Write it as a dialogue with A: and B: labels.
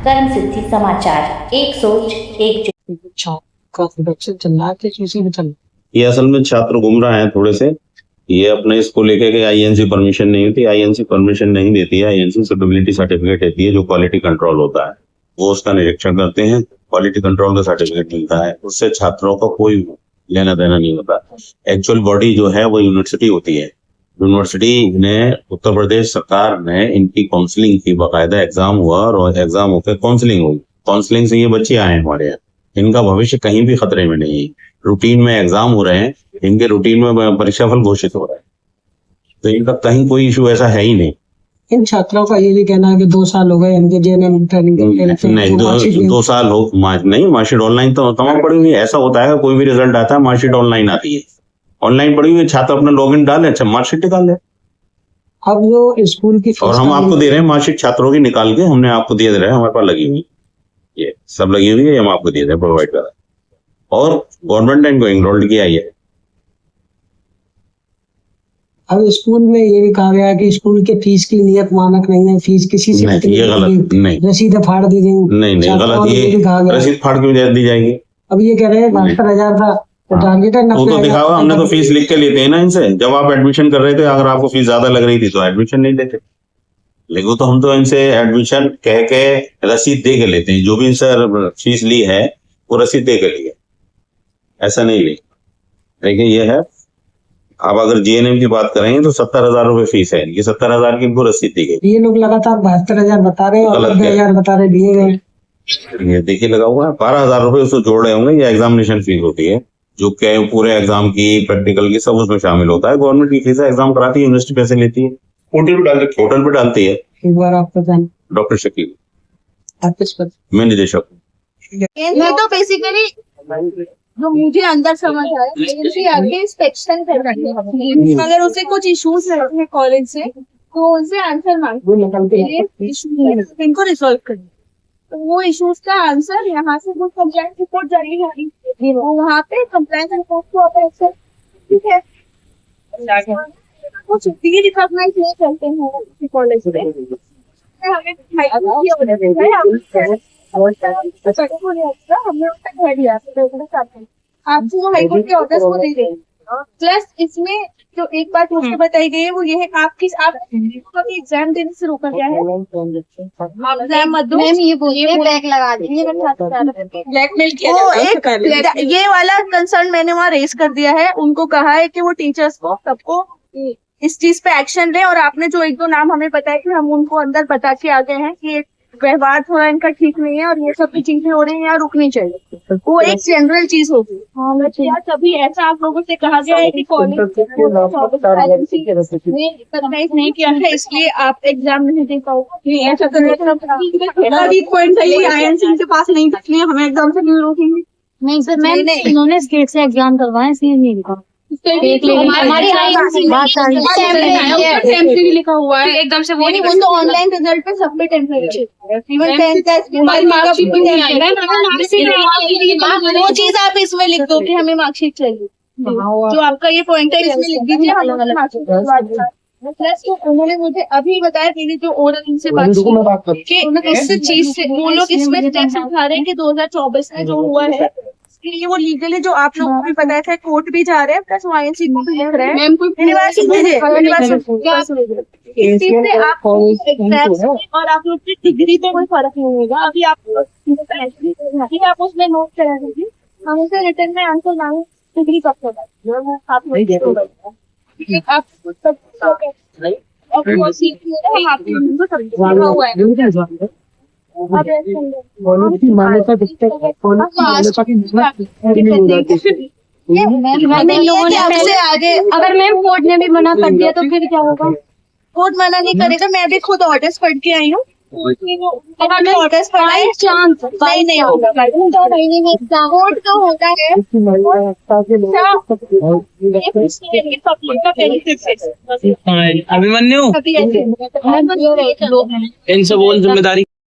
A: कर्म सिद्धि समाचार, एक सोच एक
B: का प्रोडक्शन चल रहा है कि किसी में चल
C: ये असल में छात्र घूम रहे हैं थोड़े से। ये अपने इसको लेके कि आईएनसी परमिशन नहीं होती, आईएनसी परमिशन नहीं देती है। आईएनसी सुटेबिलिटी सर्टिफिकेट देती है, जो क्वालिटी कंट्रोल होता है वो उसका निरीक्षण करते हैं, क्वालिटी कंट्रोल का सर्टिफिकेट मिलता है, उससे छात्रों का कोई लेना देना नहीं होता। एक्चुअल बॉडी जो है वो यूनिवर्सिटी होती है। यूनिवर्सिटी ने, उत्तर प्रदेश सरकार ने इनकी काउंसलिंग की, बाकायदा एग्जाम हुआ और एग्जाम होकर काउंसलिंग हुई। काउंसलिंग से ये बच्चे आए हमारे यहाँ, इनका भविष्य कहीं भी खतरे में नहीं है। रूटीन में एग्जाम हो रहे हैं, इनके रूटीन में परीक्षाफल घोषित हो रहा है, तो इनका कहीं कोई इशू ऐसा है ही नहीं।
B: इन छात्रों का ये भी कहना है कि 2 साल हो गए इनके जेएनएम ट्रेनिंग
C: नहीं, 2 साल हो नहीं, मार्कशीट ऑनलाइन तो तमाम पड़ी हुई है। ऐसा होता है कोई भी रिजल्ट आता है मार्कशीट ऑनलाइन आती है, ऑनलाइन पड़ी हुई है, छात्र अपना लॉगिन डाले, अच्छा मार्कशीट निकाल ले।
B: अब जो स्कूल की
C: और हम आपको दे रहे हैं मार्कशीट छात्रों की निकाल के, हमने आपको दे रहे हैं, हमारे पास लगी हुई, ये सब लगी हुई है, हम आपको दे रहे हैं, प्रोवाइड कर रहे हैं। और गवर्नमेंट ने इनको एनरोल्ड किया है।
B: अब स्कूल में ये भी कहा गया है कि स्कूल के फीस की नियत मानक नहीं है, फीस किसी से
C: नहीं, ये गलत, नहीं,
B: रसीद फाड़ दी गई।
C: नहीं गलत, ये रसीद फाड़ क्यों दी जाएगी?
B: अब ये कह रहे हैं 72,000 का टारगेट है,
C: वो तो दिखावा, हमने तो फीस लिख के लेते हैं ना इनसे। जब आप एडमिशन कर रहे थे, अगर आपको फीस ज्यादा लग रही थी तो एडमिशन नहीं लेते, लेकिन तो हम तो इनसे एडमिशन कह के रसीद दे के लेते हैं। जो भी इनसे फीस ली है वो रसीद दे के ली है, ऐसा नहीं ली। लेकिन ये है, आप अगर जीएनएम की बात करेंगे तो 70,000 रुपए फीस है इनकी, 70,000 की इनको रसीद दी गई।
B: ये लोग लगातार 72,000 बता रहे हैं और 90,000 बता रहे दिए गए।
C: ये देखिए लगा हुआ है, 12,000 रुपए उसको जोड़ रहे होंगे। ये एग्जामिनेशन फीस होती है, जो क्या पूरे एग्जाम की, प्रैक्टिकल की, सब उसमें शामिल होता है। गवर्नमेंट की फीस है, एग्जाम कराती है, यूनिवर्सिटी पैसे लेती है, पोर्टल पे डालती है।
B: एक बार आपका जान
C: डॉक्टर शकील,
B: आप किस पर?
C: मैं निदेशक हूँ।
D: ये तो बेसिकली जो मुझे अंदर समझ आया, एजेंसी आके इंस्पेक्शन कर रही है। अगर उसे कुछ इश्यूज है कॉलेज से, तो उनसे आंसर मांगते हैं, इनको रिजॉल्व करना। तो वो इश्यूज का आंसर यहाँ से वो कंप्लेंट रिपोर्ट जारी होगी, वो वहाँ पे कंप्लेंट रिपोर्ट को आता है। ठीक है, वो छुट्टी रिकॉग्नाइज नहीं करते हैं कॉलेज में। हमें हमने उसका घर दिया आपसे, वो हाईकोर्ट के ऑर्डर्स को दे रहे। प्लस इसमें जो एक बात मुझे बताई गई है वो ये है, आप एग्जाम देने से रोका गया है। आप एग्जाम मत दो, मैम ये बोलिए बैक लगा दीजिए, ब्लैकमेल किया। ये वाला कंसर्न मैंने वहाँ रेस कर दिया है, उनको कहा है कि वो टीचर्स को सबको इस चीज पे एक्शन ले। और आपने जो 1-2 नाम हमें बताया कि हम उनको अंदर बता के आ गए हैं कि व्यवहार थोड़ा इनका ठीक नहीं है और ये सब चीजें हो रही हैं, यहाँ रुकनी चाहिए। वो एक जनरल चीज होगी। कभी ऐसा आप लोगों से कहा गया है कि कॉलेज नहीं किया है इसलिए आप एग्जाम नहीं दे पाओगे? ऐसा पॉइंट है, आईएनसी के पास नहीं, इसलिए हमें एग्जाम से नहीं रोकेंगे।
E: नहीं सर, मैम इन्होंने स्टेट से एग्जाम करवाए, इसलिए नहीं लिखा।
D: हमारी लिखा हुआ है एकदम से, वो नहीं, वो तो ऑनलाइन रिजल्ट पे सबमिट टेम्परेरी, वो चीज आप इसमें लिख दो कि हमें मार्कशीट चाहिए। जो आपका ये पॉइंट है इसमें लिख दीजिए। प्लस उन्होंने मुझे अभी बताया, मेरी जो ओरल इनसे बात की, इस चीज से वो लोग इसमें स्टेप्स उठा रहे हैं कि 2024 में जो हुआ है ये वो लीगली, जो आप लोगों को भी बताया था, कोर्ट भी जा रहे हैं, प्लस आईएनसी को भी लिख रहे हैं। और आप लोग की डिग्री पे कोई फर्क नहीं होगा। अभी आप उसमें नोट करा दीजिए, हम उसे रिटर्न में आंसर मांगे, डिग्री कब होगा आगे।
E: अगर मैम कोर्ट ने भी मना कर दिया तो फिर क्या होगा?
D: कोर्ट मना नहीं करेगा, मैं अभी खुद ऑर्डर्स पढ़ के आई हूँ। ऑर्डर्स पढ़ाई
E: चांस
D: नहीं होगा, महीने में कोर्ट तो होता है।
F: अभिमन्यु, इनसे बोल जिम्मेदारी।